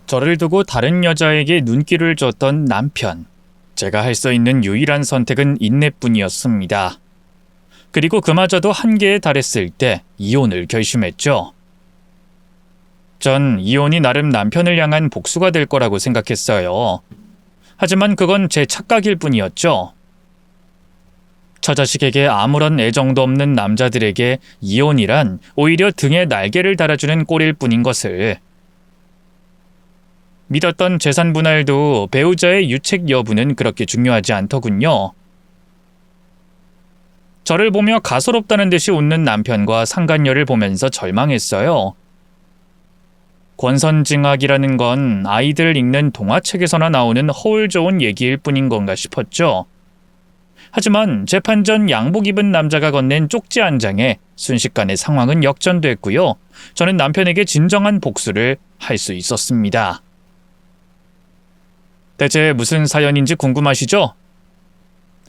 저를 두고 다른 여자에게 눈길을 줬던 남편. 제가 할 수 있는 유일한 선택은 인내뿐이었습니다. 그리고 그마저도 한계에 달했을 때 이혼을 결심했죠. 전 이혼이 나름 남편을 향한 복수가 될 거라고 생각했어요. 하지만 그건 제 착각일 뿐이었죠. 처자식에게 아무런 애정도 없는 남자들에게 이혼이란 오히려 등에 날개를 달아주는 꼴일 뿐인 것을. 믿었던 재산 분할도 배우자의 유책 여부는 그렇게 중요하지 않더군요. 저를 보며 가소롭다는 듯이 웃는 남편과 상간녀를 보면서 절망했어요. 권선징악이라는 건 아이들 읽는 동화책에서나 나오는 허울 좋은 얘기일 뿐인 건가 싶었죠. 하지만 재판 전 양복 입은 남자가 건넨 쪽지 한 장에 순식간에 상황은 역전됐고요. 저는 남편에게 진정한 복수를 할 수 있었습니다. 대체 무슨 사연인지 궁금하시죠?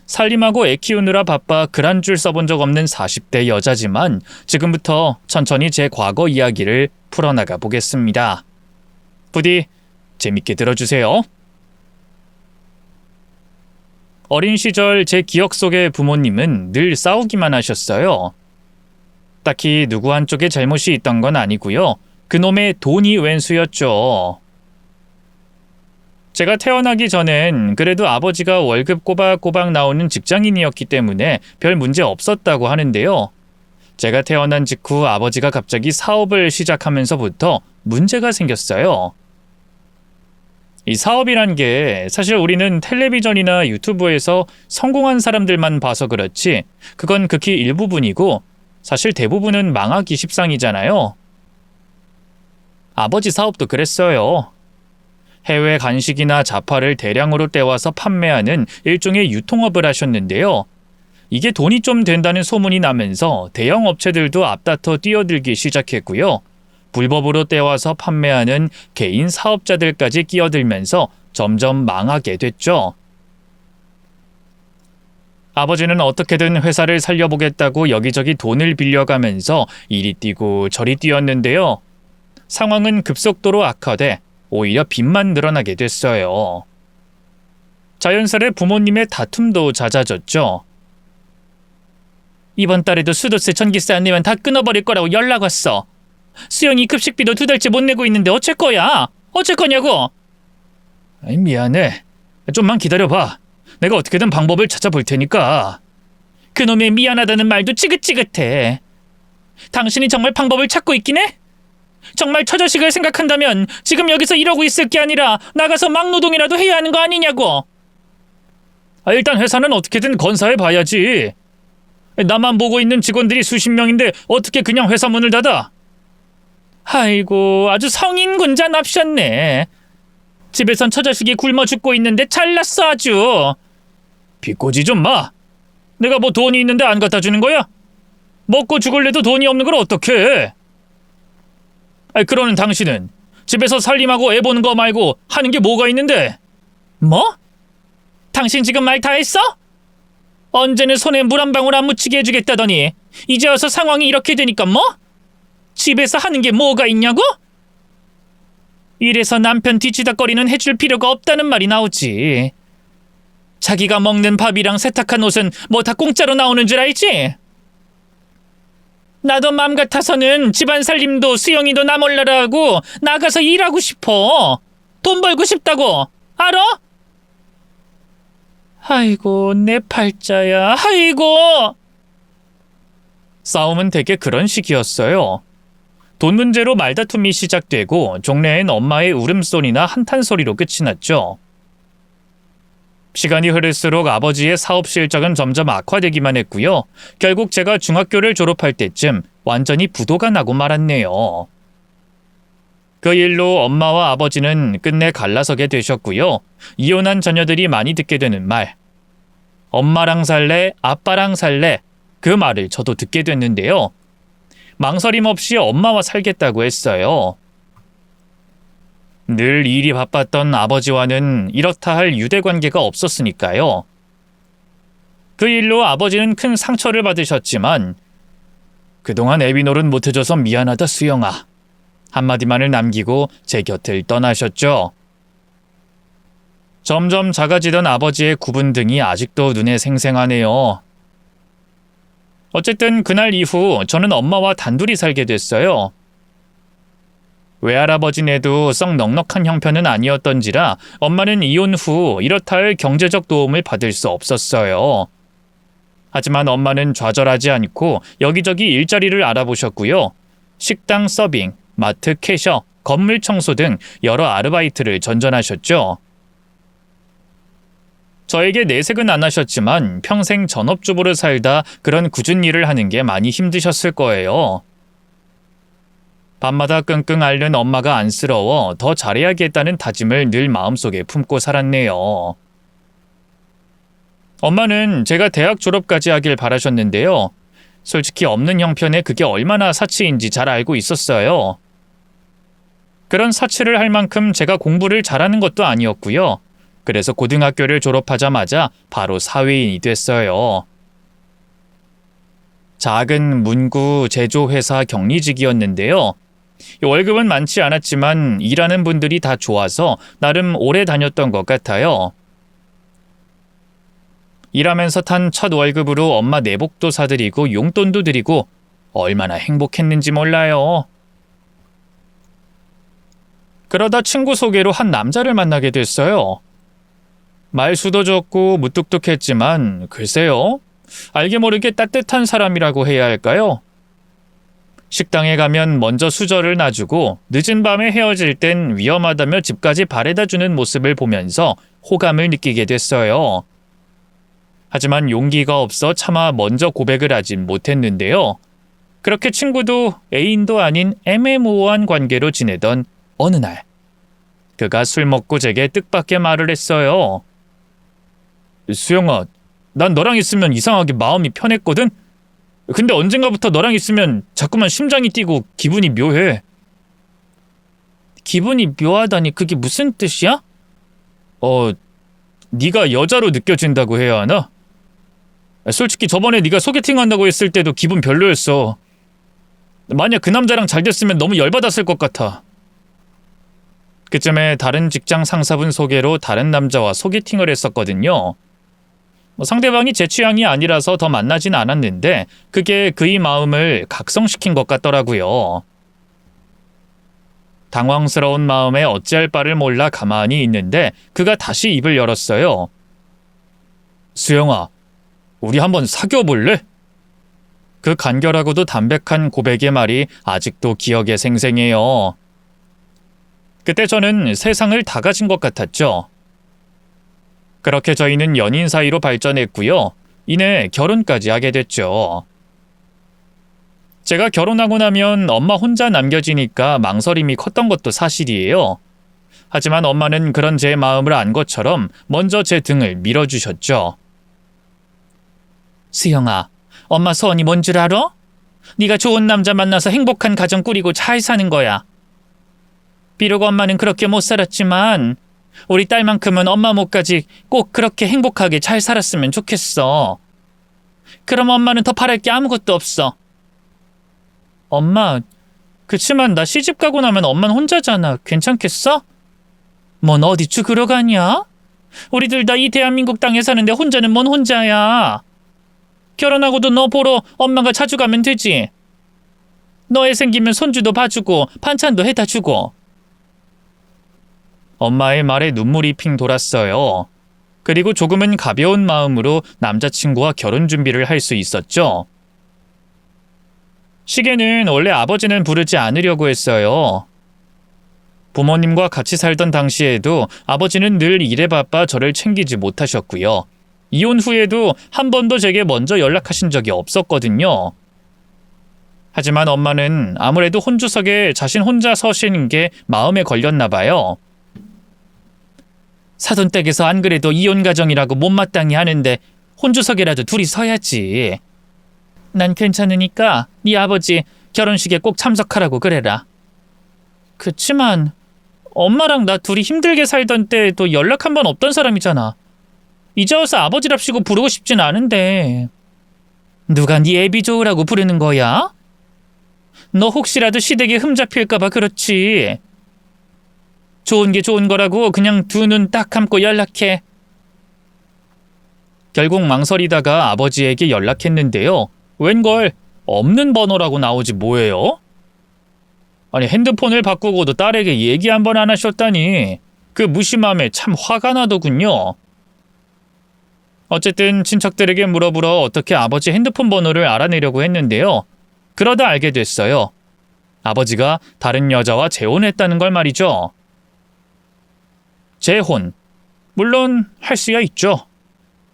살림하고 애 키우느라 바빠 글 한 줄 써본 적 없는 40대 여자지만 지금부터 천천히 제 과거 이야기를 풀어나가 보겠습니다. 부디 재밌게 들어주세요. 어린 시절 제 기억 속의 부모님은 늘 싸우기만 하셨어요. 딱히 누구 한쪽에 잘못이 있던 건 아니고요. 그놈의 돈이 웬수였죠. 제가 태어나기 전엔 그래도 아버지가 월급 꼬박꼬박 나오는 직장인이었기 때문에 별 문제 없었다고 하는데요. 제가 태어난 직후 아버지가 갑자기 사업을 시작하면서부터 문제가 생겼어요. 이 사업이란 게 사실 우리는 텔레비전이나 유튜브에서 성공한 사람들만 봐서 그렇지 그건 극히 일부분이고 사실 대부분은 망하기 십상이잖아요. 아버지 사업도 그랬어요. 해외 간식이나 자파를 대량으로 떼와서 판매하는 일종의 유통업을 하셨는데요. 이게 돈이 좀 된다는 소문이 나면서 대형 업체들도 앞다퉈 뛰어들기 시작했고요. 불법으로 떼와서 판매하는 개인 사업자들까지 끼어들면서 점점 망하게 됐죠. 아버지는 어떻게든 회사를 살려보겠다고 여기저기 돈을 빌려가면서 이리 뛰고 저리 뛰었는데요. 상황은 급속도로 악화돼 오히려 빚만 늘어나게 됐어요. 자연스레 부모님의 다툼도 잦아졌죠. 이번 달에도 수도세 전기세 안 내면 다 끊어버릴 거라고 연락 왔어. 수영이 급식비도 2달째 못 내고 있는데 어쩔 거야? 어쩔 거냐고? 미안해. 좀만 기다려봐. 내가 어떻게든 방법을 찾아볼 테니까. 그놈의 미안하다는 말도 찌긋찌긋해. 당신이 정말 방법을 찾고 있긴 해? 정말 처자식을 생각한다면 지금 여기서 이러고 있을 게 아니라 나가서 막노동이라도 해야 하는 거 아니냐고. 일단 회사는 어떻게든 건사해 봐야지. 나만 보고 있는 직원들이 수십 명인데 어떻게 그냥 회사 문을 닫아? 아이고, 아주 성인군자 납셨네. 집에선 처자식이 굶어 죽고 있는데 잘났어 아주. 비꼬지 좀 마. 내가 뭐 돈이 있는데 안 갖다 주는 거야? 먹고 죽을래도 돈이 없는 걸 어떡해? 그러는 당신은 집에서 살림하고 애 보는 거 말고 하는 게 뭐가 있는데? 뭐? 당신 지금 말 다 했어? 언제는 손에 물 한 방울 안 묻히게 해주겠다더니 이제 와서 상황이 이렇게 되니까 뭐? 집에서 하는 게 뭐가 있냐고? 이래서 남편 뒤치다거리는 해줄 필요가 없다는 말이 나오지. 자기가 먹는 밥이랑 세탁한 옷은 뭐 다 공짜로 나오는 줄 알지? 나도 맘 같아서는 집안 살림도 수영이도 나 몰라라 하고 나가서 일하고 싶어. 돈 벌고 싶다고. 알아? 아이고 내 팔자야. 아이고. 싸움은 대개 그런 식이었어요. 돈 문제로 말다툼이 시작되고 종래엔 엄마의 울음소리나 한탄소리로 끝이 났죠. 시간이 흐를수록 아버지의 사업 실적은 점점 악화되기만 했고요. 결국 제가 중학교를 졸업할 때쯤 완전히 부도가 나고 말았네요. 그 일로 엄마와 아버지는 끝내 갈라서게 되셨고요. 이혼한 자녀들이 많이 듣게 되는 말. 엄마랑 살래, 아빠랑 살래. 그 말을 저도 듣게 됐는데요. 망설임 없이 엄마와 살겠다고 했어요. 늘 일이 바빴던 아버지와는 이렇다 할 유대관계가 없었으니까요. 그 일로 아버지는 큰 상처를 받으셨지만 그동안 애비 노릇 못해줘서 미안하다 수영아. 한마디만을 남기고 제 곁을 떠나셨죠. 점점 작아지던 아버지의 구분 등이 아직도 눈에 생생하네요. 어쨌든 그날 이후 저는 엄마와 단둘이 살게 됐어요. 외할아버지네도 썩 넉넉한 형편은 아니었던지라 엄마는 이혼 후 이렇다 할 경제적 도움을 받을 수 없었어요. 하지만 엄마는 좌절하지 않고 여기저기 일자리를 알아보셨고요. 식당 서빙, 마트 캐셔, 건물 청소 등 여러 아르바이트를 전전하셨죠. 저에게 내색은 안 하셨지만 평생 전업주부로 살다 그런 굳은 일을 하는 게 많이 힘드셨을 거예요. 밤마다 끙끙 앓는 엄마가 안쓰러워 더 잘해야겠다는 다짐을 늘 마음속에 품고 살았네요. 엄마는 제가 대학 졸업까지 하길 바라셨는데요. 솔직히 없는 형편에 그게 얼마나 사치인지 잘 알고 있었어요. 그런 사치를 할 만큼 제가 공부를 잘하는 것도 아니었고요. 그래서 고등학교를 졸업하자마자 바로 사회인이 됐어요. 작은 문구 제조회사 격리직이었는데요. 월급은 많지 않았지만 일하는 분들이 다 좋아서 나름 오래 다녔던 것 같아요. 일하면서 탄 첫 월급으로 엄마 내복도 사드리고 용돈도 드리고 얼마나 행복했는지 몰라요. 그러다 친구 소개로 한 남자를 만나게 됐어요. 말수도 적고 무뚝뚝했지만 글쎄요. 알게 모르게 따뜻한 사람이라고 해야 할까요? 식당에 가면 먼저 수저를 놔주고 늦은 밤에 헤어질 땐 위험하다며 집까지 바래다주는 모습을 보면서 호감을 느끼게 됐어요. 하지만 용기가 없어 차마 먼저 고백을 하진 못했는데요. 그렇게 친구도 애인도 아닌 애매모호한 관계로 지내던 어느 날 그가 술 먹고 제게 뜻밖의 말을 했어요. 수영아, 난 너랑 있으면 이상하게 마음이 편했거든? 근데 언젠가부터 너랑 있으면 자꾸만 심장이 뛰고 기분이 묘해. 기분이 묘하다니 그게 무슨 뜻이야? 네가 여자로 느껴진다고 해야 하나? 솔직히 저번에 네가 소개팅 한다고 했을 때도 기분 별로였어. 만약 그 남자랑 잘 됐으면 너무 열받았을 것 같아. 그쯤에 다른 직장 상사분 소개로 다른 남자와 소개팅을 했었거든요. 상대방이 제 취향이 아니라서 더 만나진 않았는데 그게 그의 마음을 각성시킨 것 같더라고요. 당황스러운 마음에 어찌할 바를 몰라 가만히 있는데 그가 다시 입을 열었어요. 수영아, 우리 한번 사귀어 볼래? 그 간결하고도 담백한 고백의 말이 아직도 기억에 생생해요. 그때 저는 세상을 다 가진 것 같았죠. 그렇게 저희는 연인 사이로 발전했고요. 이내 결혼까지 하게 됐죠. 제가 결혼하고 나면 엄마 혼자 남겨지니까 망설임이 컸던 것도 사실이에요. 하지만 엄마는 그런 제 마음을 안 것처럼 먼저 제 등을 밀어주셨죠. 수영아, 엄마 소원이 뭔 줄 알아? 네가 좋은 남자 만나서 행복한 가정 꾸리고 잘 사는 거야. 비록 엄마는 그렇게 못 살았지만 우리 딸만큼은 엄마 몫까지 꼭 그렇게 행복하게 잘 살았으면 좋겠어. 그럼 엄마는 더 바랄 게 아무것도 없어. 엄마, 그치만 나 시집 가고 나면 엄마는 혼자잖아. 괜찮겠어? 뭔 어디 죽으러 가냐? 우리들 다 이 대한민국 땅에 사는데 혼자는 뭔 혼자야. 결혼하고도 너 보러 엄마가 자주 가면 되지. 너 애 생기면 손주도 봐주고 반찬도 해다 주고. 엄마의 말에 눈물이 핑 돌았어요. 그리고 조금은 가벼운 마음으로 남자친구와 결혼 준비를 할 수 있었죠. 시계는 원래 아버지는 부르지 않으려고 했어요. 부모님과 같이 살던 당시에도 아버지는 늘 일에 바빠 저를 챙기지 못하셨고요. 이혼 후에도 한 번도 제게 먼저 연락하신 적이 없었거든요. 하지만 엄마는 아무래도 혼주석에 자신 혼자 서시는 게 마음에 걸렸나 봐요. 사돈댁에서 안 그래도 이혼 가정이라고 못마땅히 하는데 혼주석에라도 둘이 서야지. 난 괜찮으니까 네 아버지 결혼식에 꼭 참석하라고 그래라. 그치만 엄마랑 나 둘이 힘들게 살던 때도 연락 한 번 없던 사람이잖아. 이제 와서 아버지랍시고 부르고 싶진 않은데. 누가 네 애비 좋으라고 부르는 거야? 너 혹시라도 시댁에 흠잡힐까봐 그렇지. 좋은 게 좋은 거라고 그냥 두 눈 딱 감고 연락해. 결국 망설이다가 아버지에게 연락했는데요. 웬걸 없는 번호라고 나오지 뭐예요? 아니 핸드폰을 바꾸고도 딸에게 얘기 한 번 안 하셨다니 그 무심함에 참 화가 나더군요. 어쨌든 친척들에게 물어보러 어떻게 아버지 핸드폰 번호를 알아내려고 했는데요. 그러다 알게 됐어요. 아버지가 다른 여자와 재혼했다는 걸 말이죠. 재혼. 물론 할 수야 있죠.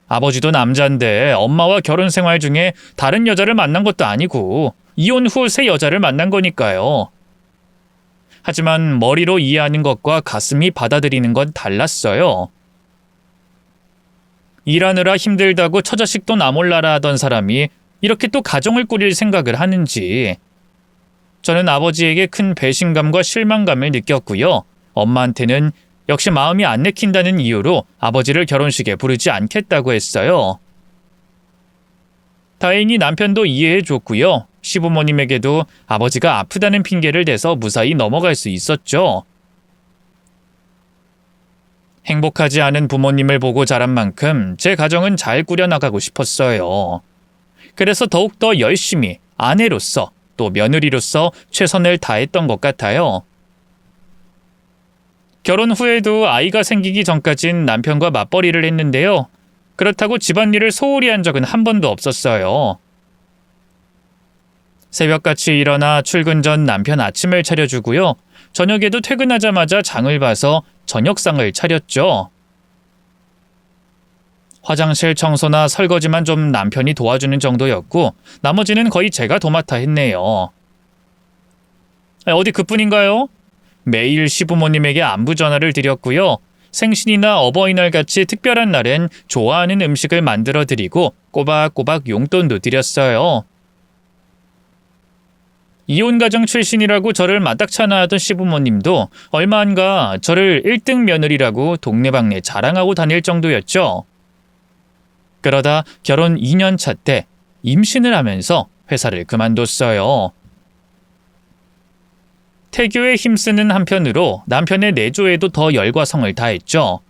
아버지도 남잔데 엄마와 결혼 생활 중에 다른 여자를 만난 것도 아니고 이혼 후 새 여자를 만난 거니까요. 하지만 머리로 이해하는 것과 가슴이 받아들이는 건 달랐어요. 일하느라 힘들다고 처자식도 나 몰라라 하던 사람이 이렇게 또 가정을 꾸릴 생각을 하는지. 저는 아버지에게 큰 배신감과 실망감을 느꼈고요. 엄마한테는 역시 마음이 안 내킨다는 이유로 아버지를 결혼식에 부르지 않겠다고 했어요. 다행히 남편도 이해해줬고요. 시부모님에게도 아버지가 아프다는 핑계를 대서 무사히 넘어갈 수 있었죠. 행복하지 않은 부모님을 보고 자란 만큼 제 가정은 잘 꾸려나가고 싶었어요. 그래서 더욱더 열심히 아내로서 또 며느리로서 최선을 다했던 것 같아요. 결혼 후에도 아이가 생기기 전까진 남편과 맞벌이를 했는데요. 그렇다고 집안일을 소홀히 한 적은 한 번도 없었어요. 새벽같이 일어나 출근 전 남편 아침을 차려주고요. 저녁에도 퇴근하자마자 장을 봐서 저녁상을 차렸죠. 화장실 청소나 설거지만 좀 남편이 도와주는 정도였고 나머지는 거의 제가 도맡아 했네요. 어디 그뿐인가요? 매일 시부모님에게 안부 전화를 드렸고요. 생신이나 어버이날 같이 특별한 날엔 좋아하는 음식을 만들어 드리고 꼬박꼬박 용돈도 드렸어요. 이혼가정 출신이라고 저를 마딱찮아하던 시부모님도 얼마 안가 저를 1등 며느리라고 동네방네 자랑하고 다닐 정도였죠. 그러다 결혼 2년 차 때 임신을 하면서 회사를 그만뒀어요. 태교에 힘쓰는 한편으로 남편의 내조에도 더 열과 성을 다했죠.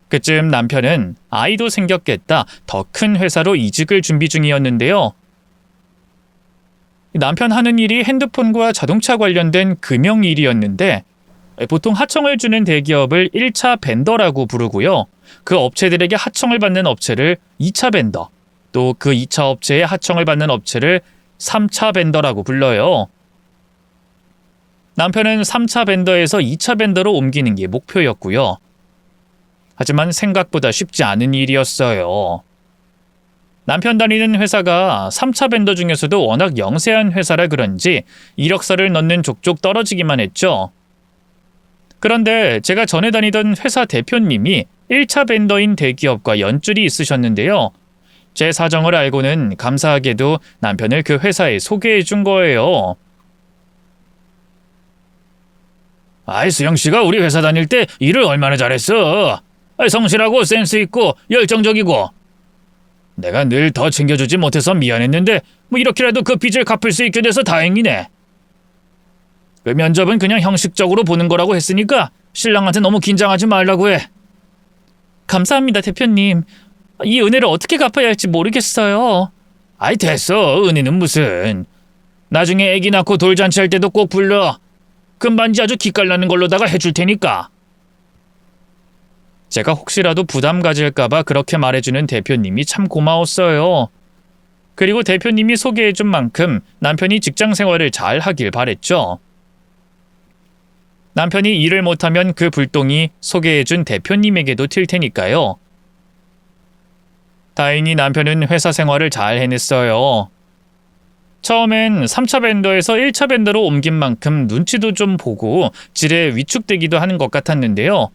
그쯤 남편은 아이도 생겼겠다 더 큰 회사로 이직을 준비 중이었는데요. 남편 하는 일이 핸드폰과 자동차 관련된 금융 일이었는데 보통 하청을 주는 대기업을 1차 벤더라고 부르고요. 그 업체들에게 하청을 받는 업체를 2차 벤더, 또 그 2차 업체에 하청을 받는 업체를 3차 벤더라고 불러요. 남편은 3차 벤더에서 2차 벤더로 옮기는 게 목표였고요. 하지만 생각보다 쉽지 않은 일이었어요. 남편 다니는 회사가 3차 벤더 중에서도 워낙 영세한 회사라 그런지 이력서를 넣는 족족 떨어지기만 했죠. 그런데 제가 전에 다니던 회사 대표님이 1차 벤더인 대기업과 연줄이 있으셨는데요. 제 사정을 알고는 감사하게도 남편을 그 회사에 소개해 준 거예요. 아이, 수영씨가 우리 회사 다닐 때 일을 얼마나 잘했어. 성실하고 센스 있고 열정적이고. 내가 늘 더 챙겨주지 못해서 미안했는데 뭐 이렇게라도 그 빚을 갚을 수 있게 돼서 다행이네. 그 면접은 그냥 형식적으로 보는 거라고 했으니까 신랑한테 너무 긴장하지 말라고 해. 감사합니다, 대표님. 이 은혜를 어떻게 갚아야 할지 모르겠어요. 아이, 됐어. 은혜는 무슨. 나중에 애기 낳고 돌잔치 할 때도 꼭 불러. 금반지 아주 기깔나는 걸로다가 해줄 테니까. 제가 혹시라도 부담 가질까봐 그렇게 말해주는 대표님이 참 고마웠어요. 그리고 대표님이 소개해준 만큼 남편이 직장 생활을 잘 하길 바랬죠. 남편이 일을 못하면 그 불똥이 소개해준 대표님에게도 튈 테니까요. 다행히 남편은 회사 생활을 잘 해냈어요. 처음엔 3차 벤더에서 1차 벤더로 옮긴 만큼 눈치도 좀 보고 질에 위축되기도 하는 것 같았는데요.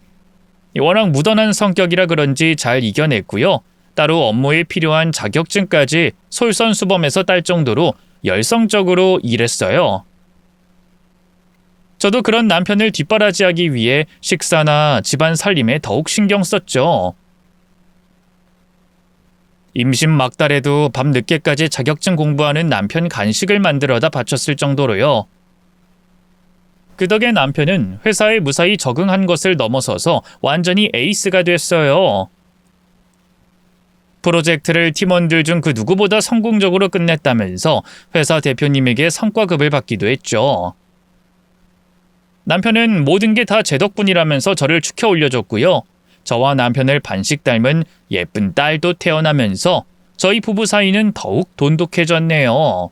워낙 무던한 성격이라 그런지 잘 이겨냈고요. 따로 업무에 필요한 자격증까지 솔선수범해서 딸 정도로 열성적으로 일했어요. 저도 그런 남편을 뒷바라지하기 위해 식사나 집안 살림에 더욱 신경 썼죠. 임신 막달에도 밤 늦게까지 자격증 공부하는 남편 간식을 만들어다 바쳤을 정도로요. 그 덕에 남편은 회사에 무사히 적응한 것을 넘어서서 완전히 에이스가 됐어요. 프로젝트를 팀원들 중 그 누구보다 성공적으로 끝냈다면서 회사 대표님에게 성과급을 받기도 했죠. 남편은 모든 게 다 제 덕분이라면서 저를 축혀 올려줬고요. 저와 남편을 반씩 닮은 예쁜 딸도 태어나면서 저희 부부 사이는 더욱 돈독해졌네요.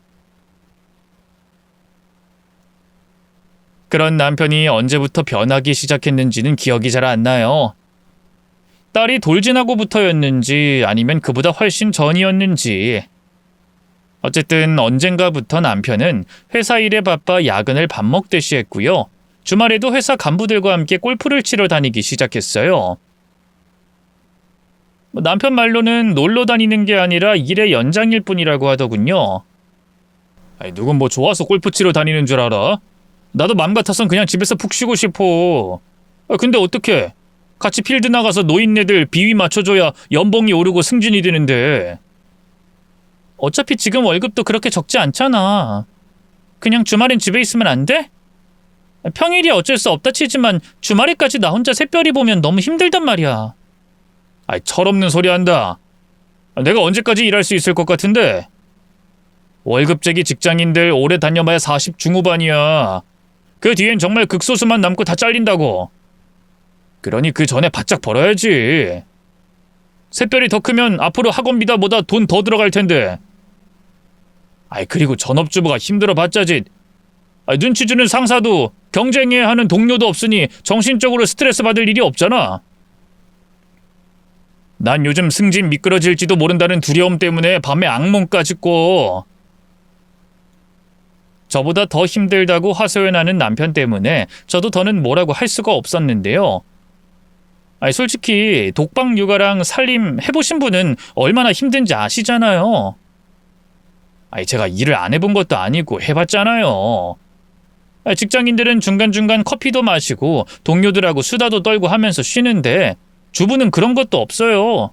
그런 남편이 언제부터 변하기 시작했는지는 기억이 잘 안 나요. 딸이 돌진하고부터였는지 아니면 그보다 훨씬 전이었는지. 어쨌든 언젠가부터 남편은 회사 일에 바빠 야근을 밥 먹듯이 했고요. 주말에도 회사 간부들과 함께 골프를 치러 다니기 시작했어요. 남편 말로는 놀러 다니는 게 아니라 일의 연장일 뿐이라고 하더군요. 누군 뭐 좋아서 골프 치러 다니는 줄 알아? 나도 맘 같아선 그냥 집에서 푹 쉬고 싶어. 근데 어떡해? 같이 필드 나가서 노인네들 비위 맞춰줘야 연봉이 오르고 승진이 되는데. 어차피 지금 월급도 그렇게 적지 않잖아. 그냥 주말엔 집에 있으면 안 돼? 평일이 어쩔 수 없다 치지만 주말에까지 나 혼자 샛별이 보면 너무 힘들단 말이야. 철없는 소리 한다. 내가 언제까지 일할 수 있을 것 같은데? 월급쟁이 직장인들 오래 다녀봐야 40 중후반이야. 그 뒤엔 정말 극소수만 남고 다 잘린다고. 그러니 그 전에 바짝 벌어야지. 샛별이 더 크면 앞으로 학원비다보다 돈 더 들어갈 텐데. 그리고 전업주부가 힘들어 봤자지. 눈치 주는 상사도 경쟁해야 하는 동료도 없으니 정신적으로 스트레스 받을 일이 없잖아. 난 요즘 승진 미끄러질지도 모른다는 두려움 때문에 밤에 악몽까지 꿔. 저보다 더 힘들다고 하소연하는 남편 때문에 저도 더는 뭐라고 할 수가 없었는데요. 솔직히 독방 육아랑 살림 해보신 분은 얼마나 힘든지 아시잖아요. 제가 일을 안 해본 것도 아니고 해봤잖아요. 직장인들은 중간중간 커피도 마시고 동료들하고 수다도 떨고 하면서 쉬는데 주부는 그런 것도 없어요.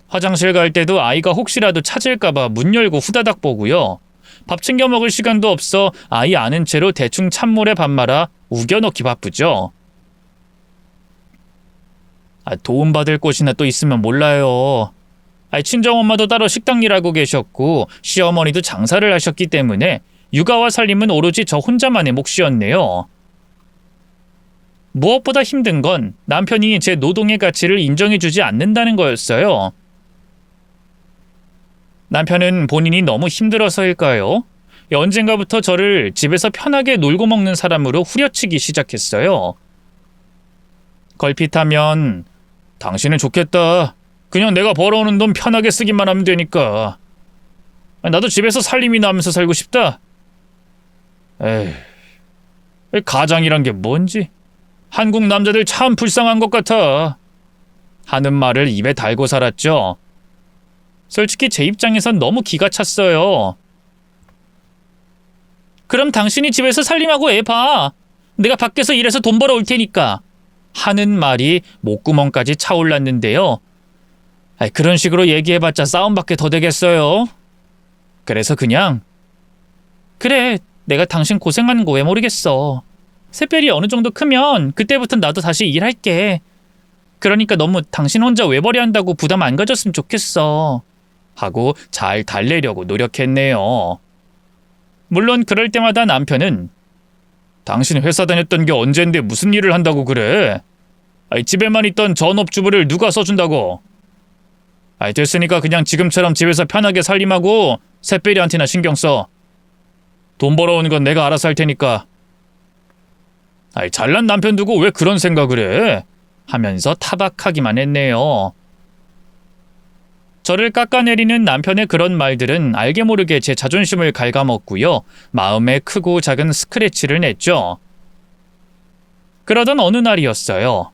화장실 갈 때도 아이가 혹시라도 찾을까봐 문 열고 후다닥 보고요. 밥 챙겨 먹을 시간도 없어 아이 아는 채로 대충 찬물에 밥 말아 우겨넣기 바쁘죠. 도움받을 곳이나 또 있으면 몰라요. 친정엄마도 따로 식당 일하고 계셨고 시어머니도 장사를 하셨기 때문에 육아와 살림은 오로지 저 혼자만의 몫이었네요. 무엇보다 힘든 건 남편이 제 노동의 가치를 인정해주지 않는다는 거였어요. 남편은 본인이 너무 힘들어서일까요? 언젠가부터 저를 집에서 편하게 놀고 먹는 사람으로 후려치기 시작했어요. 걸핏하면 당신은 좋겠다. 그냥 내가 벌어오는 돈 편하게 쓰기만 하면 되니까. 나도 집에서 살림이나 하면서 살고 싶다. 가장이란 게 뭔지. 한국 남자들 참 불쌍한 것 같아. 하는 말을 입에 달고 살았죠. 솔직히 제 입장에선 너무 기가 찼어요. 그럼 당신이 집에서 살림하고 애 봐. 내가 밖에서 일해서 돈 벌어 올 테니까. 하는 말이 목구멍까지 차올랐는데요. 그런 식으로 얘기해봤자 싸움밖에 더 되겠어요. 그래서 그냥 그래, 내가 당신 고생하는 거 왜 모르겠어. 샛별이 어느 정도 크면 그때부터 나도 다시 일할게. 그러니까 너무 당신 혼자 외벌이 한다고 부담 안 가졌으면 좋겠어. 하고 잘 달래려고 노력했네요. 물론 그럴 때마다 남편은 당신 회사 다녔던 게 언젠데 무슨 일을 한다고 그래? 집에만 있던 전업주부를 누가 써준다고? 됐으니까 그냥 지금처럼 집에서 편하게 살림하고 샛별이한테나 신경 써. 돈 벌어오는 건 내가 알아서 할 테니까. 잘난 남편 두고 왜 그런 생각을 해? 하면서 타박하기만 했네요. 저를 깎아내리는 남편의 그런 말들은 알게 모르게 제 자존심을 갉아먹고요. 마음에 크고 작은 스크래치를 냈죠. 그러던 어느 날이었어요.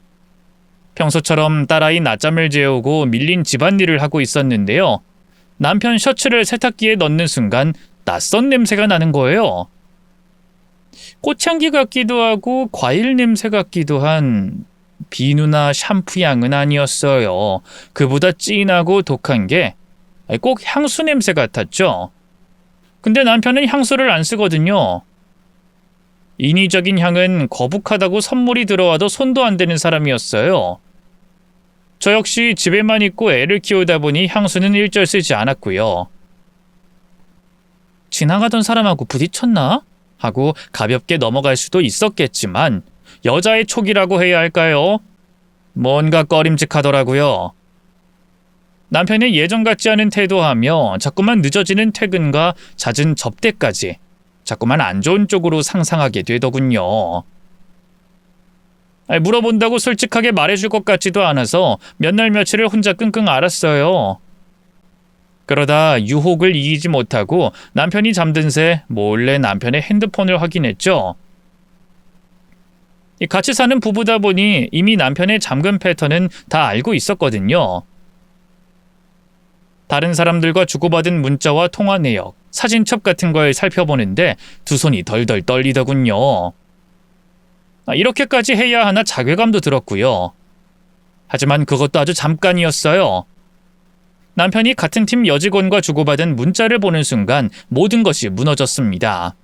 평소처럼 딸아이 낮잠을 재우고 밀린 집안일을 하고 있었는데요. 남편 셔츠를 세탁기에 넣는 순간 낯선 냄새가 나는 거예요. 꽃향기 같기도 하고 과일 냄새 같기도 한 비누나 샴푸 향은 아니었어요. 그보다 진하고 독한 게 꼭 향수 냄새 같았죠. 근데 남편은 향수를 안 쓰거든요. 인위적인 향은 거북하다고 선물이 들어와도 손도 안 대는 사람이었어요. 저 역시 집에만 있고 애를 키우다 보니 향수는 일절 쓰지 않았고요. 지나가던 사람하고 부딪혔나? 하고 가볍게 넘어갈 수도 있었겠지만 여자의 촉이라고 해야 할까요? 뭔가 꺼림직하더라고요. 남편의 예전 같지 않은 태도하며 자꾸만 늦어지는 퇴근과 잦은 접대까지 자꾸만 안 좋은 쪽으로 상상하게 되더군요. 물어본다고 솔직하게 말해줄 것 같지도 않아서 몇 날 며칠을 혼자 끙끙 앓았어요. 그러다 유혹을 이기지 못하고 남편이 잠든 새 몰래 남편의 핸드폰을 확인했죠. 같이 사는 부부다 보니 이미 남편의 잠금 패턴은 다 알고 있었거든요. 다른 사람들과 주고받은 문자와 통화 내역, 사진첩 같은 걸 살펴보는데 두 손이 덜덜 떨리더군요. 이렇게까지 해야 하나 자괴감도 들었고요. 하지만 그것도 아주 잠깐이었어요. 남편이 같은 팀 여직원과 주고받은 문자를 보는 순간 모든 것이 무너졌습니다.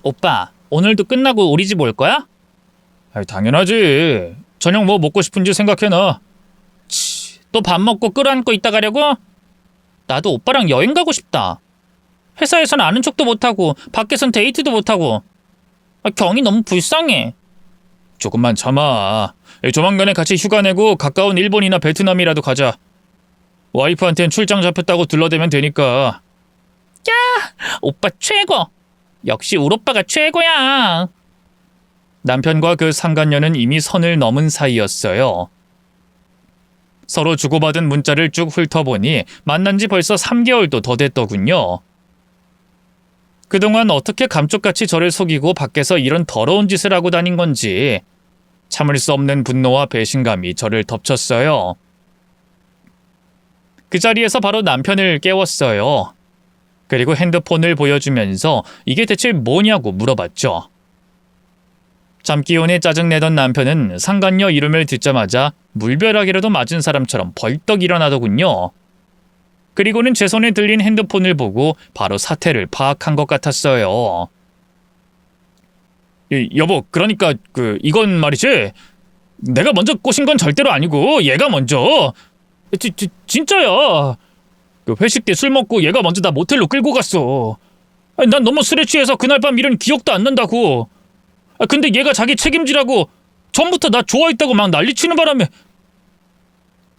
오빠, 오늘도 끝나고 우리 집 올 거야? 당연하지. 저녁 뭐 먹고 싶은지 생각해놔. 또 밥 먹고 끌어안고 있다 가려고? 나도 오빠랑 여행 가고 싶다. 회사에선 아는 척도 못하고 밖에선 데이트도 못하고. 경이 너무 불쌍해. 조금만 참아. 조만간에 같이 휴가 내고 가까운 일본이나 베트남이라도 가자. 와이프한텐 출장 잡혔다고 둘러대면 되니까. 야, 오빠 최고. 역시 울 오빠가 최고야. 남편과 그 상간녀는 이미 선을 넘은 사이였어요. 서로 주고받은 문자를 쭉 훑어보니 만난 지 벌써 3개월도 더 됐더군요. 그동안 어떻게 감쪽같이 저를 속이고 밖에서 이런 더러운 짓을 하고 다닌 건지 참을 수 없는 분노와 배신감이 저를 덮쳤어요. 그 자리에서 바로 남편을 깨웠어요. 그리고 핸드폰을 보여주면서 이게 대체 뭐냐고 물어봤죠. 잠기운에 짜증내던 남편은 상간녀 이름을 듣자마자 물벼락이라도 맞은 사람처럼 벌떡 일어나더군요. 그리고는 제 손에 들린 핸드폰을 보고 바로 사태를 파악한 것 같았어요. 여보, 그러니까 이건 말이지. 내가 먼저 꼬신 건 절대로 아니고 얘가 먼저. 진짜야. 회식 때 술 먹고 얘가 먼저 나 모텔로 끌고 갔어. 난 너무 술에 취해서 그날 밤 일은 기억도 안 난다고. 근데 얘가 자기 책임지라고 전부터 나 좋아했다고 막 난리치는 바람에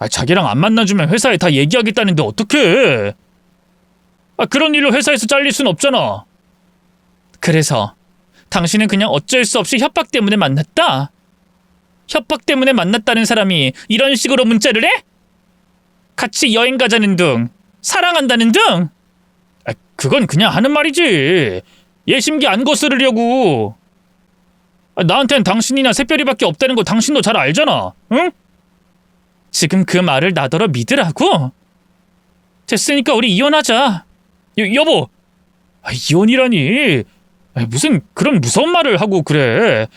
자기랑 안 만나주면 회사에 다 얘기하겠다는데 어떡해. 그런 일로 회사에서 잘릴 순 없잖아. 그래서 당신은 그냥 어쩔 수 없이 협박 때문에 만났다? 협박 때문에 만났다는 사람이 이런 식으로 문자를 해? 같이 여행 가자는 등, 사랑한다는 등? 그건 그냥 하는 말이지. 얘 심기 안 거스르려고. 나한텐 당신이나 새별이밖에 없다는 거 당신도 잘 알잖아. 응? 지금 그 말을 나더러 믿으라고? 됐으니까 우리 이혼하자. 여보. 이혼이라니. 무슨 그런 무서운 말을 하고 그래.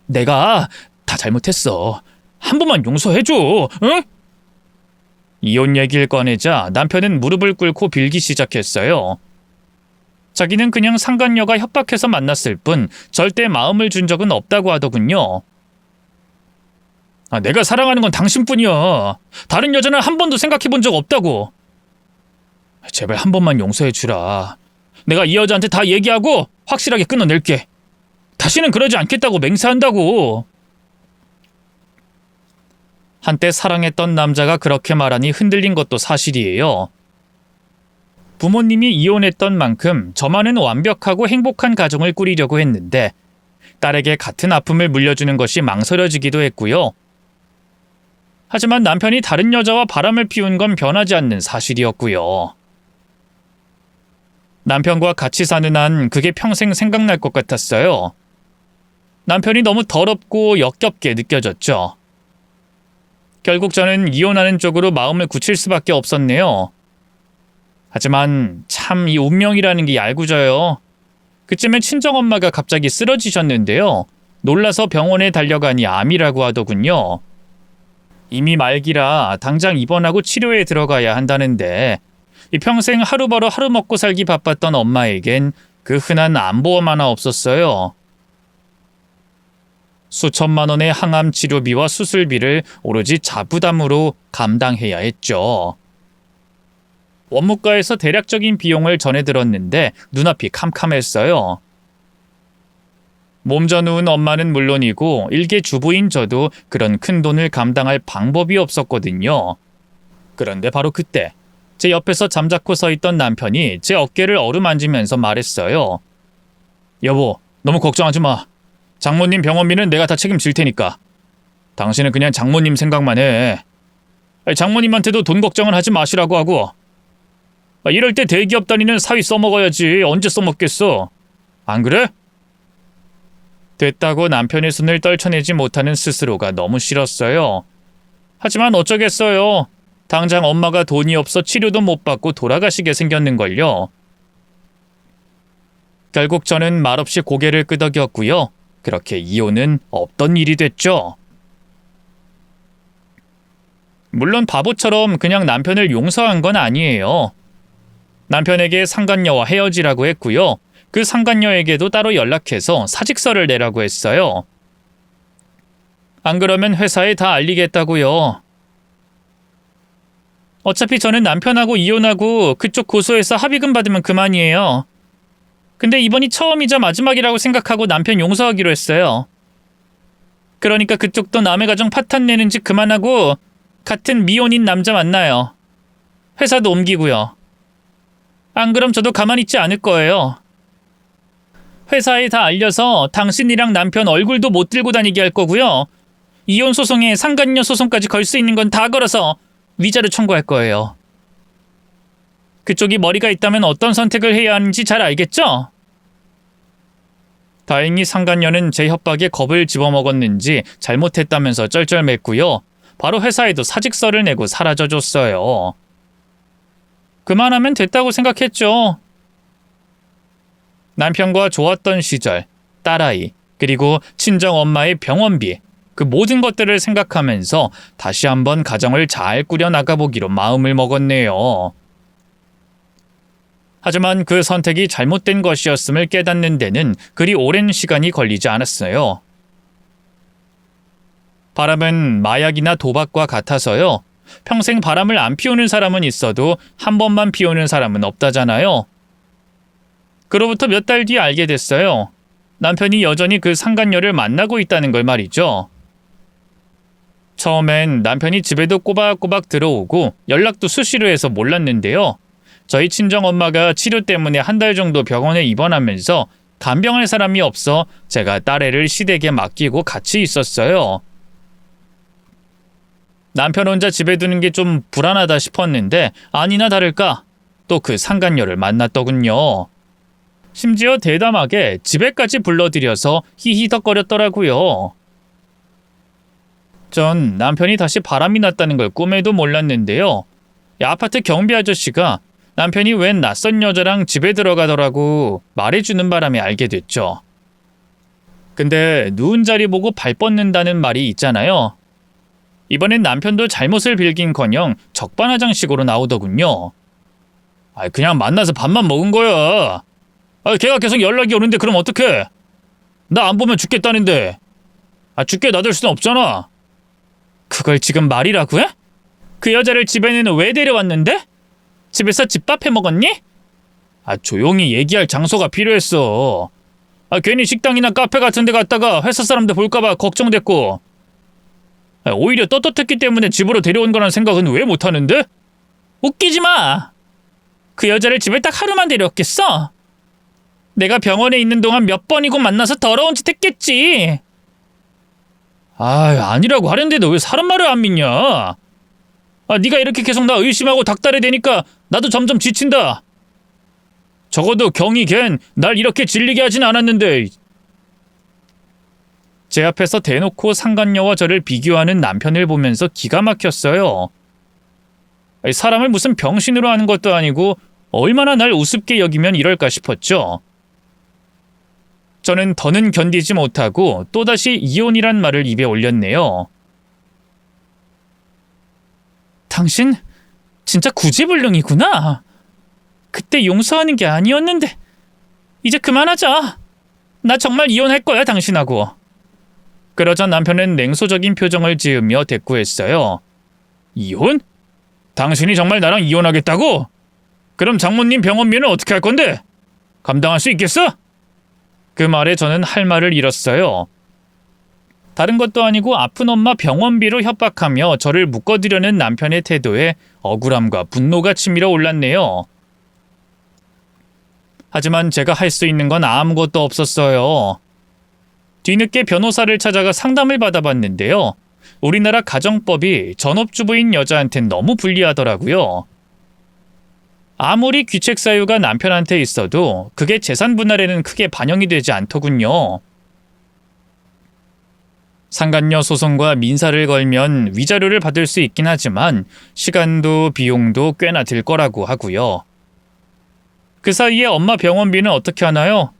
내가 다 잘못했어. 한 번만 용서해줘. 응? 이혼 얘기를 꺼내자 남편은 무릎을 꿇고 빌기 시작했어요. 자기는 그냥 상간녀가 협박해서 만났을 뿐 절대 마음을 준 적은 없다고 하더군요. 내가 사랑하는 건 당신뿐이야. 다른 여자는 한 번도 생각해 본 적 없다고. 제발 한 번만 용서해 주라. 내가 이 여자한테 다 얘기하고 확실하게 끊어낼게. 다시는 그러지 않겠다고 맹세한다고. 한때 사랑했던 남자가 그렇게 말하니 흔들린 것도 사실이에요. 부모님이 이혼했던 만큼 저만은 완벽하고 행복한 가정을 꾸리려고 했는데 딸에게 같은 아픔을 물려주는 것이 망설여지기도 했고요. 하지만 남편이 다른 여자와 바람을 피운 건 변하지 않는 사실이었고요. 남편과 같이 사는 한 그게 평생 생각날 것 같았어요. 남편이 너무 더럽고 역겹게 느껴졌죠. 결국 저는 이혼하는 쪽으로 마음을 굳힐 수밖에 없었네요. 하지만 참 이 운명이라는 게 얄궂어요. 그쯤에 친정엄마가 갑자기 쓰러지셨는데요. 놀라서 병원에 달려가니 암이라고 하더군요. 이미 말기라 당장 입원하고 치료에 들어가야 한다는데 이 평생 하루 벌어 하루 먹고 살기 바빴던 엄마에겐 그 흔한 암보험 하나 없었어요. 수천만 원의 항암 치료비와 수술비를 오로지 자부담으로 감당해야 했죠. 원무과에서 대략적인 비용을 전해 들었는데 눈앞이 캄캄했어요. 몸져 누운 엄마는 물론이고 일개 주부인 저도 그런 큰 돈을 감당할 방법이 없었거든요. 그런데 바로 그때 제 옆에서 잠자코 서 있던 남편이 제 어깨를 어루만지면서 말했어요. 여보, 너무 걱정하지 마. 장모님 병원비는 내가 다 책임질 테니까. 당신은 그냥 장모님 생각만 해. 장모님한테도 돈 걱정은 하지 마시라고 하고. 이럴 때 대기업 다니는 사위 써먹어야지. 언제 써먹겠어. 안 그래? 됐다고 남편의 손을 떨쳐내지 못하는 스스로가 너무 싫었어요. 하지만 어쩌겠어요. 당장 엄마가 돈이 없어 치료도 못 받고 돌아가시게 생겼는걸요. 결국 저는 말없이 고개를 끄덕였고요. 그렇게 이혼은 없던 일이 됐죠. 물론 바보처럼 그냥 남편을 용서한 건 아니에요. 남편에게 상간녀와 헤어지라고 했고요. 그 상간녀에게도 따로 연락해서 사직서를 내라고 했어요. 안 그러면 회사에 다 알리겠다고요. 어차피 저는 남편하고 이혼하고 그쪽 고소해서 합의금 받으면 그만이에요. 근데 이번이 처음이자 마지막이라고 생각하고 남편 용서하기로 했어요. 그러니까 그쪽도 남의 가정 파탄 내는 짓 그만하고 같은 미혼인 남자 만나요. 회사도 옮기고요. 안 그럼 저도 가만히 있지 않을 거예요. 회사에 다 알려서 당신이랑 남편 얼굴도 못 들고 다니게 할 거고요. 이혼 소송에 상간녀 소송까지 걸 수 있는 건 다 걸어서 위자료 청구할 거예요. 그쪽이 머리가 있다면 어떤 선택을 해야 하는지 잘 알겠죠? 다행히 상간녀는 제 협박에 겁을 집어먹었는지 잘못했다면서 쩔쩔맸고요. 바로 회사에도 사직서를 내고 사라져줬어요. 그만하면 됐다고 생각했죠. 남편과 좋았던 시절, 딸아이, 그리고 친정엄마의 병원비, 그 모든 것들을 생각하면서 다시 한번 가정을 잘 꾸려나가보기로 마음을 먹었네요. 하지만 그 선택이 잘못된 것이었음을 깨닫는 데는 그리 오랜 시간이 걸리지 않았어요. 바람은 마약이나 도박과 같아서요. 평생 바람을 안 피우는 사람은 있어도 한 번만 피우는 사람은 없다잖아요. 그로부터 몇 달 뒤에 알게 됐어요. 남편이 여전히 그 상간녀를 만나고 있다는 걸 말이죠. 처음엔 남편이 집에도 꼬박꼬박 들어오고 연락도 수시로 해서 몰랐는데요. 저희 친정엄마가 치료 때문에 한 달 정도 병원에 입원하면서 간병할 사람이 없어 제가 딸애를 시댁에 맡기고 같이 있었어요. 남편 혼자 집에 두는 게 좀 불안하다 싶었는데 아니나 다를까 또 그 상간녀를 만났더군요. 심지어 대담하게 집에까지 불러들여서 히히덕거렸더라고요. 전 남편이 다시 바람이 났다는 걸 꿈에도 몰랐는데요. 아파트 경비 아저씨가 남편이 웬 낯선 여자랑 집에 들어가더라고 말해주는 바람에 알게 됐죠. 근데 누운 자리 보고 발 뻗는다는 말이 있잖아요. 이번엔 남편도 잘못을 빌긴커녕 적반하장식으로 나오더군요. 그냥 만나서 밥만 먹은 거야. 걔가 계속 연락이 오는데 그럼 어떡해? 나 안 보면 죽겠다는데. 죽게 놔둘 순 없잖아. 그걸 지금 말이라고 해? 그 여자를 집에는 왜 데려왔는데? 집에서 집밥 해 먹었니? 조용히 얘기할 장소가 필요했어. 괜히 식당이나 카페 같은 데 갔다가 회사 사람들 볼까봐 걱정됐고. 오히려 떳떳했기 때문에 집으로 데려온 거란 생각은 왜 못하는데? 웃기지 마. 그 여자를 집에 딱 하루만 데려왔겠어? 내가 병원에 있는 동안 몇 번이고 만나서 더러운 짓 했겠지. 아니라고 하는데도 왜 사람 말을 안 믿냐? 네가 이렇게 계속 나 의심하고 닥달해 대니까 나도 점점 지친다. 적어도 경이 걘 날 이렇게 질리게 하진 않았는데. 제 앞에서 대놓고 상간녀와 저를 비교하는 남편을 보면서 기가 막혔어요. 사람을 무슨 병신으로 하는 것도 아니고 얼마나 날 우습게 여기면 이럴까 싶었죠. 저는 더는 견디지 못하고 또다시 이혼이란 말을 입에 올렸네요. 당신 진짜 구제불능이구나. 그때 용서하는 게 아니었는데. 이제 그만하자. 나 정말 이혼할 거야, 당신하고. 그러자 남편은 냉소적인 표정을 지으며 대꾸했어요. 이혼? 당신이 정말 나랑 이혼하겠다고? 그럼 장모님 병원비는 어떻게 할 건데? 감당할 수 있겠어? 그 말에 저는 할 말을 잃었어요. 다른 것도 아니고 아픈 엄마 병원비로 협박하며 저를 묶어두려는 남편의 태도에 억울함과 분노가 치밀어 올랐네요. 하지만 제가 할 수 있는 건 아무것도 없었어요. 뒤늦게 변호사를 찾아가 상담을 받아봤는데요. 우리나라 가정법이 전업주부인 여자한텐 너무 불리하더라고요. 아무리 귀책 사유가 남편한테 있어도 그게 재산 분할에는 크게 반영이 되지 않더군요. 상간녀 소송과 민사를 걸면 위자료를 받을 수 있긴 하지만 시간도 비용도 꽤나 들 거라고 하고요. 그 사이에 엄마 병원비는 어떻게 하나요?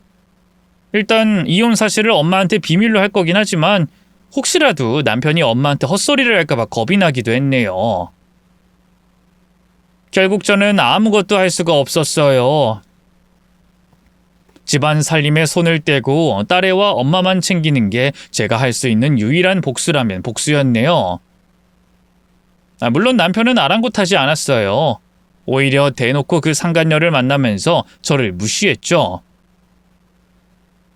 일단 이혼 사실을 엄마한테 비밀로 할 거긴 하지만 혹시라도 남편이 엄마한테 헛소리를 할까봐 겁이 나기도 했네요. 결국 저는 아무것도 할 수가 없었어요. 집안 살림에 손을 떼고 딸애와 엄마만 챙기는 게 제가 할 수 있는 유일한 복수라면 복수였네요. 물론 남편은 아랑곳하지 않았어요. 오히려 대놓고 그 상간녀를 만나면서 저를 무시했죠.